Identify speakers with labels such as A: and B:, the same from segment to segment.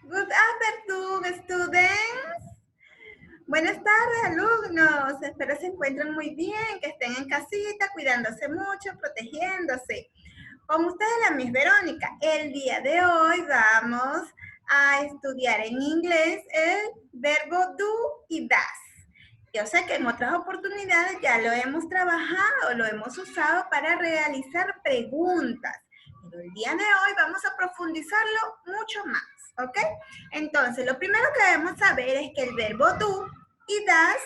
A: Good afternoon, students. Buenas tardes, alumnos. Espero se encuentren muy bien, que estén en casita, cuidándose mucho, protegiéndose. Con ustedes, la Miss Verónica. El día de hoy vamos a estudiar en inglés el verbo do y das. Yo sé que en otras oportunidades ya lo hemos trabajado, lo hemos usado para realizar preguntas. Pero el día de hoy vamos a profundizarlo mucho más, ¿ok? Entonces, lo primero que debemos saber es que el verbo do y das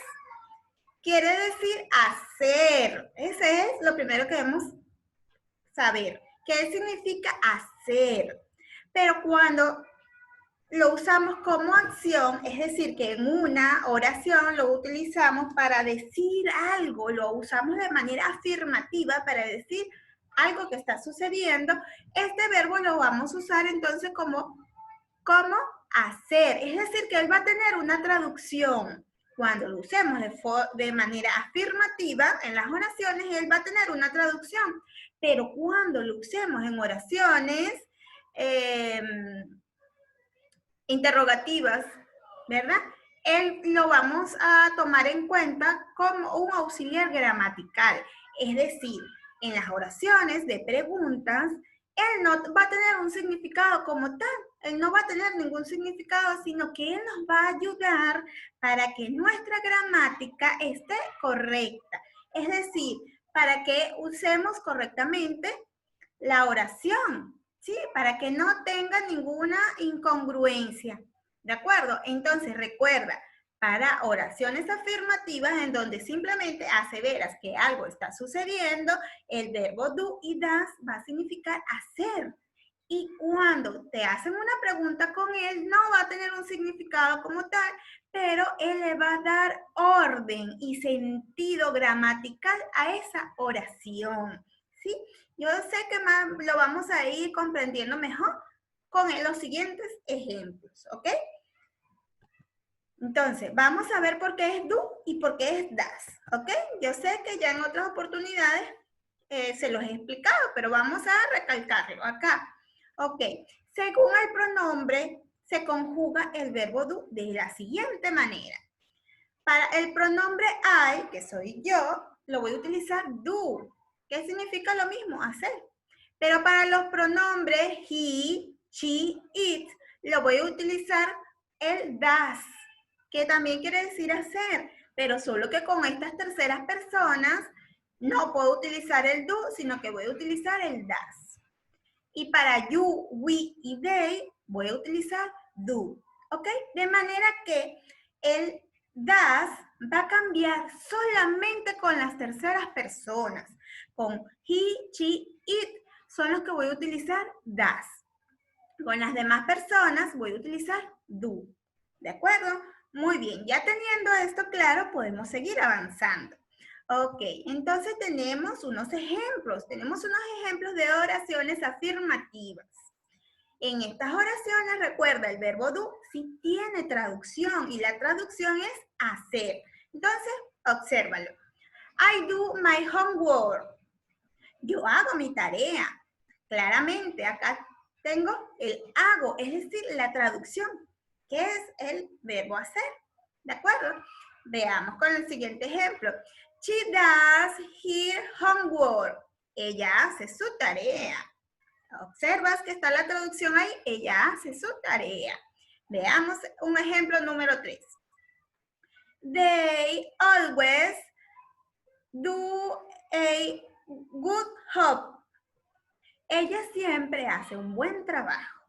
A: quiere decir hacer. Ese es lo primero que debemos saber. ¿Qué significa hacer? Pero cuando lo usamos como acción, es decir, que en una oración lo utilizamos para decir algo, lo usamos de manera afirmativa para decir algo que está sucediendo, este verbo lo vamos a usar entonces como hacer, es decir, que él va a tener una traducción. Cuando lo usemos de manera afirmativa en las oraciones, él va a tener una traducción, pero cuando lo usemos en oraciones, interrogativas, ¿verdad? Él lo vamos a tomar en cuenta como un auxiliar gramatical. Es decir, en las oraciones de preguntas, él no va a tener un significado como tal. Él no va a tener ningún significado, sino que él nos va a ayudar para que nuestra gramática esté correcta. Es decir, para que usemos correctamente la oración. ¿Sí? Para que no tenga ninguna incongruencia. ¿De acuerdo? Entonces, recuerda, para oraciones afirmativas en donde simplemente aseveras que algo está sucediendo, el verbo do y das va a significar hacer. Y cuando te hacen una pregunta con él, no va a tener un significado como tal, pero él le va a dar orden y sentido gramatical a esa oración. ¿Sí? Yo sé que más lo vamos a ir comprendiendo mejor con los siguientes ejemplos, ¿ok? Entonces, vamos a ver por qué es do y por qué es das, ¿ok? Yo sé que ya en otras oportunidades se los he explicado, pero vamos a recalcarlo acá. Ok, según el pronombre, se conjuga el verbo do de la siguiente manera. Para el pronombre I, que soy yo, lo voy a utilizar do, que significa lo mismo, hacer. Pero para los pronombres he, she, it, lo voy a utilizar el das, que también quiere decir hacer, pero solo que con estas terceras personas no puedo utilizar el do, sino que voy a utilizar el das. Y para you, we y they voy a utilizar do, ¿ok? De manera que el das va a cambiar solamente con las terceras personas. Con he, she, it son los que voy a utilizar das. Con las demás personas voy a utilizar do. ¿De acuerdo? Muy bien, ya teniendo esto claro, podemos seguir avanzando. Ok, entonces tenemos unos ejemplos. Tenemos unos ejemplos de oraciones afirmativas. En estas oraciones, recuerda, el verbo do sí tiene traducción y la traducción es hacer. Entonces, obsérvalo. I do my homework. Yo hago mi tarea. Claramente, acá tengo el hago, es decir, la traducción, que es el verbo hacer. ¿De acuerdo? Veamos con el siguiente ejemplo. She does her homework. Ella hace su tarea. Observas que está la traducción ahí. Ella hace su tarea. Veamos un ejemplo número 3. They always do a good job. Ella siempre hace un buen trabajo.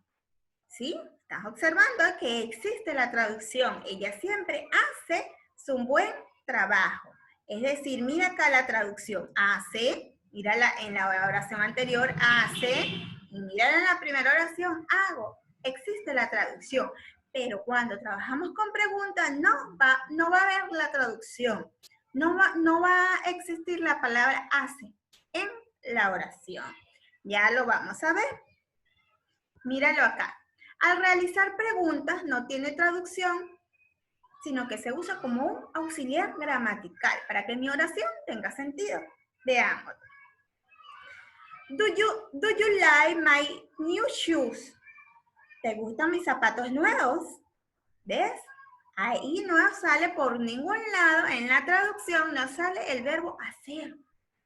A: ¿Sí? Estás observando que existe la traducción. Ella siempre hace su buen trabajo. Es decir, mira acá la traducción. Hace, mírala en la oración anterior, hace, y mírala en la primera oración, hago. Existe la traducción. Pero cuando trabajamos con preguntas, no va a haber la traducción. No va a existir la palabra hace en la oración. Ya lo vamos a ver. Míralo acá. Al realizar preguntas no tiene traducción, sino que se usa como un auxiliar gramatical para que mi oración tenga sentido. Veamos. Do you like my new shoes? ¿te gustan mis zapatos nuevos? ¿Ves? Ahí no sale por ningún lado, en la traducción no sale el verbo hacer.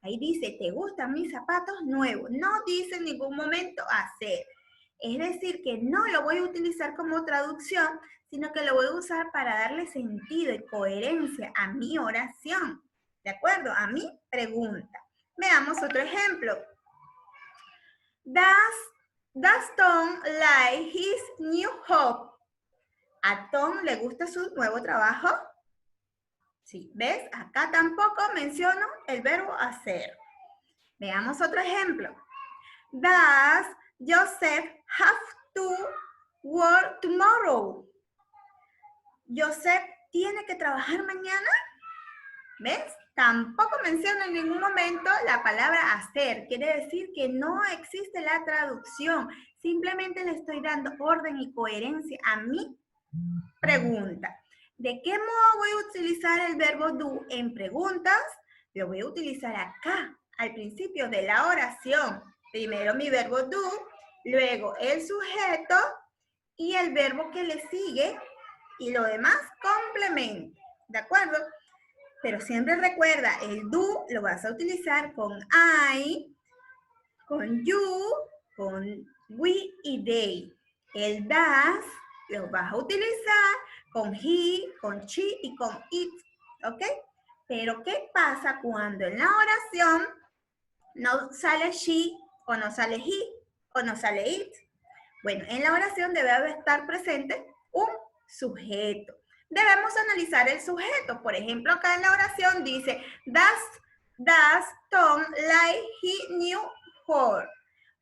A: Ahí dice, ¿te gustan mis zapatos nuevos? No dice en ningún momento hacer. Es decir, que no lo voy a utilizar como traducción, sino que lo voy a usar para darle sentido y coherencia a mi oración. ¿De acuerdo? A mi pregunta. Veamos otro ejemplo. Does Tom like his new job? ¿A Tom le gusta su nuevo trabajo? Sí, ¿ves? Acá tampoco menciono el verbo hacer. Veamos otro ejemplo. Does Joseph have to work tomorrow? ¿Joseph tiene que trabajar mañana? ¿Ves? Tampoco menciona en ningún momento la palabra hacer. Quiere decir que no existe la traducción. Simplemente le estoy dando orden y coherencia a mi pregunta. ¿De qué modo voy a utilizar el verbo do en preguntas? Lo voy a utilizar acá, al principio de la oración. Primero mi verbo do, luego el sujeto y el verbo que le sigue y lo demás complemento. ¿De acuerdo? Pero siempre recuerda, el do lo vas a utilizar con I, con you, con we y they. El does lo vas a utilizar con he, con she y con it, ¿ok? Pero ¿qué pasa cuando en la oración no sale she o no sale he o no sale it? Bueno, en la oración debe estar presente un sujeto. Debemos analizar el sujeto. Por ejemplo, acá en la oración dice, does Tom like his new job?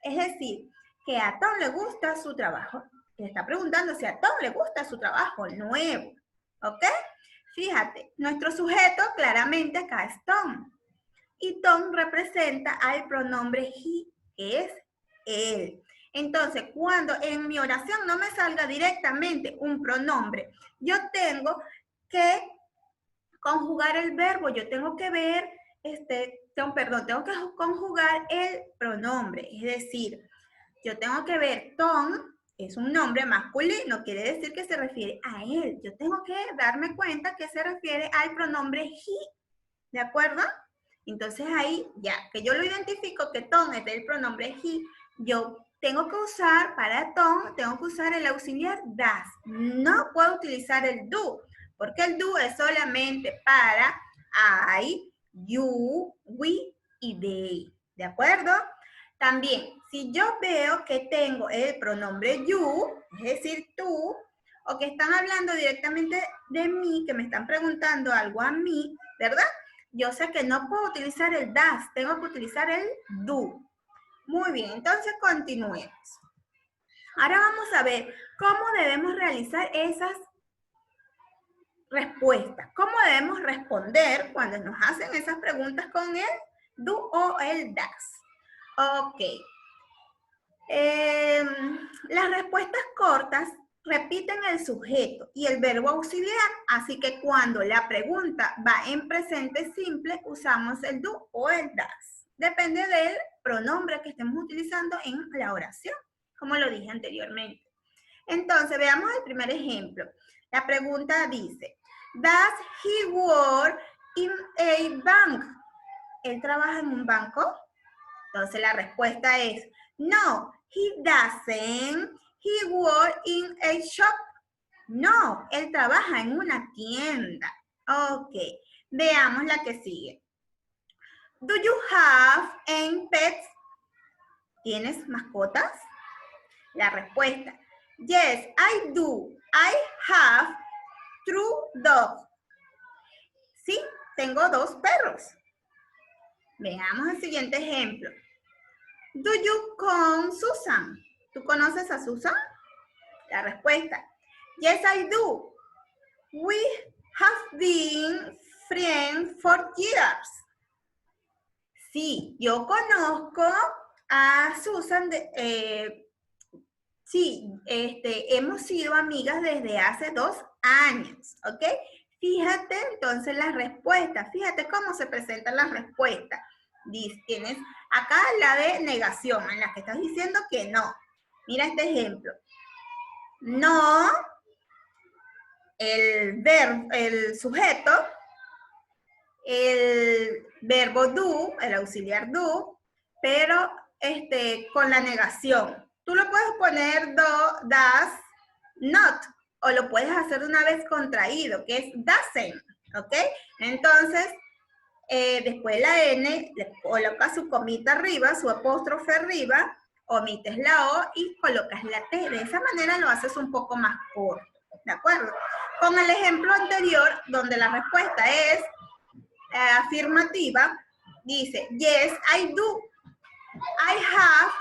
A: Es decir, que a Tom le gusta su trabajo. Le está preguntando si a Tom le gusta su trabajo nuevo. ¿Ok? Fíjate, nuestro sujeto claramente acá es Tom. Y Tom representa al pronombre he, que es él. Entonces, cuando en mi oración no me salga directamente un pronombre, yo tengo que conjugar el verbo, yo tengo que ver, tengo que conjugar el pronombre. Es decir, yo tengo que ver Tom, es un nombre masculino, quiere decir que se refiere a él. Yo tengo que darme cuenta que se refiere al pronombre he, ¿de acuerdo? Entonces ahí, ya que yo lo identifico que Tom es del pronombre he, yo tengo que usar para Tom, tengo que usar el auxiliar does. No puedo utilizar el do, porque el do es solamente para I, you, we y they. ¿De acuerdo? También, si yo veo que tengo el pronombre you, es decir, tú, o que están hablando directamente de mí, que me están preguntando algo a mí, ¿verdad? Yo sé que no puedo utilizar el does, tengo que utilizar el do. Muy bien, entonces continuemos. Ahora vamos a ver cómo debemos realizar esas respuestas. ¿Cómo debemos responder cuando nos hacen esas preguntas con el do o el does? Ok. Las respuestas cortas repiten el sujeto y el verbo auxiliar, así que cuando la pregunta va en presente simple, usamos el do o el does. Depende del pronombre que estemos utilizando en la oración, como lo dije anteriormente. Entonces, veamos el primer ejemplo. La pregunta dice, ¿Does he work in a bank? ¿Él trabaja en un banco? Entonces, la respuesta es, no, he doesn't. He works in a shop. No, él trabaja en una tienda. Ok, veamos la que sigue. Do you have any pets? ¿Tienes mascotas? La respuesta, yes, I do. I have 2 dogs. Sí, tengo 2 perros. Veamos el siguiente ejemplo. Do you know Susan? ¿Tú conoces a Susan? La respuesta, yes, I do. We have been friends for years. Sí, yo conozco a Susan. Hemos sido amigas desde hace 2 años, ¿ok? Fíjate entonces las respuestas. Fíjate cómo se presentan las respuestas. Tienes acá la de negación, en la que estás diciendo que no. Mira este ejemplo. no el sujeto, el verbo do, el auxiliar do, pero con la negación. Tú lo puedes poner do, does, not, o lo puedes hacer una vez contraído, que es doesn't, ¿ok? Entonces, después la N, le colocas su comita arriba, su apóstrofe arriba, omites la O y colocas la T. De esa manera lo haces un poco más corto, ¿de acuerdo? Con el ejemplo anterior, donde la respuesta es afirmativa, dice, yes, I do. I have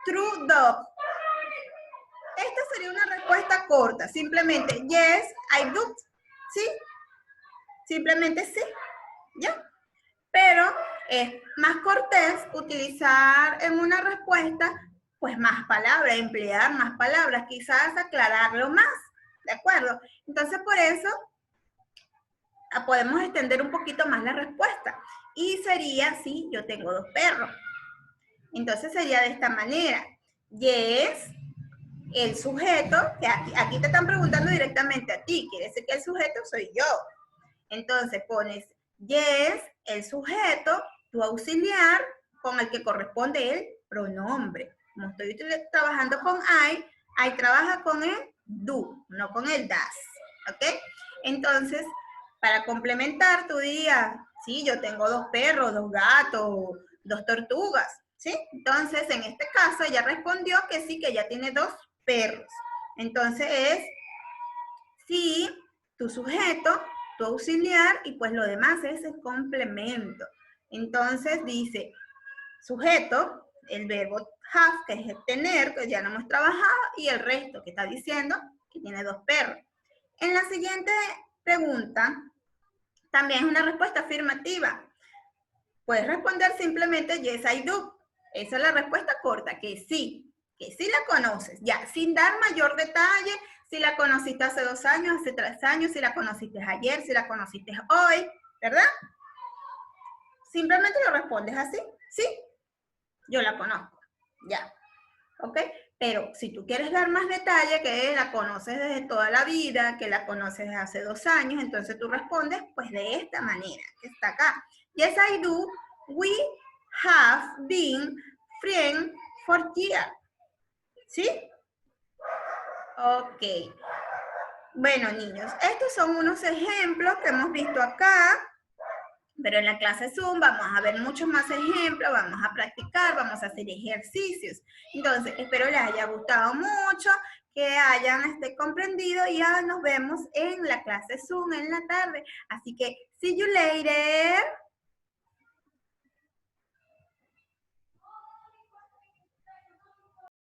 A: true dog. Esta sería una respuesta corta, simplemente yes, I do, ¿sí? Simplemente sí, ¿ya? Pero es más cortés utilizar en una respuesta, pues más palabras, emplear más palabras, quizás aclararlo más, ¿de acuerdo? Entonces por eso podemos extender un poquito más la respuesta. Y sería, sí, yo tengo 2 perros. Entonces sería de esta manera. Yes, el sujeto, que aquí te están preguntando directamente a ti, quiere decir que el sujeto soy yo. Entonces pones yes, el sujeto, tu auxiliar, con el que corresponde el pronombre. Como estoy trabajando con I trabaja con el do, no con el das. ¿Ok? Entonces, para complementar, tú dirías, sí, yo tengo 2 perros, 2 gatos, 2 tortugas. ¿Sí? Entonces, en este caso, ella respondió que sí, que ella tiene 2 perros. Entonces es, sí, tu sujeto, tu auxiliar, y pues lo demás es el complemento. Entonces dice, sujeto, el verbo have, que es el tener, que ya no hemos trabajado, y el resto, que está diciendo que tiene 2 perros. En la siguiente pregunta, también es una respuesta afirmativa. Puedes responder simplemente yes, I do. Esa es la respuesta corta, que sí la conoces, ya, sin dar mayor detalle, si la conociste hace 2 años, hace 3 años, si la conociste ayer, si la conociste hoy, ¿verdad? Simplemente lo respondes así, sí, yo la conozco, ya, ¿ok? Pero si tú quieres dar más detalle, que la conoces desde toda la vida, que la conoces desde hace 2 años, entonces tú respondes pues de esta manera, que está acá. Yes, I do. We have been friends for years. ¿Sí? Ok. Bueno, niños, estos son unos ejemplos que hemos visto acá, pero en la clase Zoom vamos a ver muchos más ejemplos, vamos a practicar, vamos a hacer ejercicios. Entonces, espero les haya gustado mucho, que hayan comprendido y ya nos vemos en la clase Zoom en la tarde. Así que, see you later.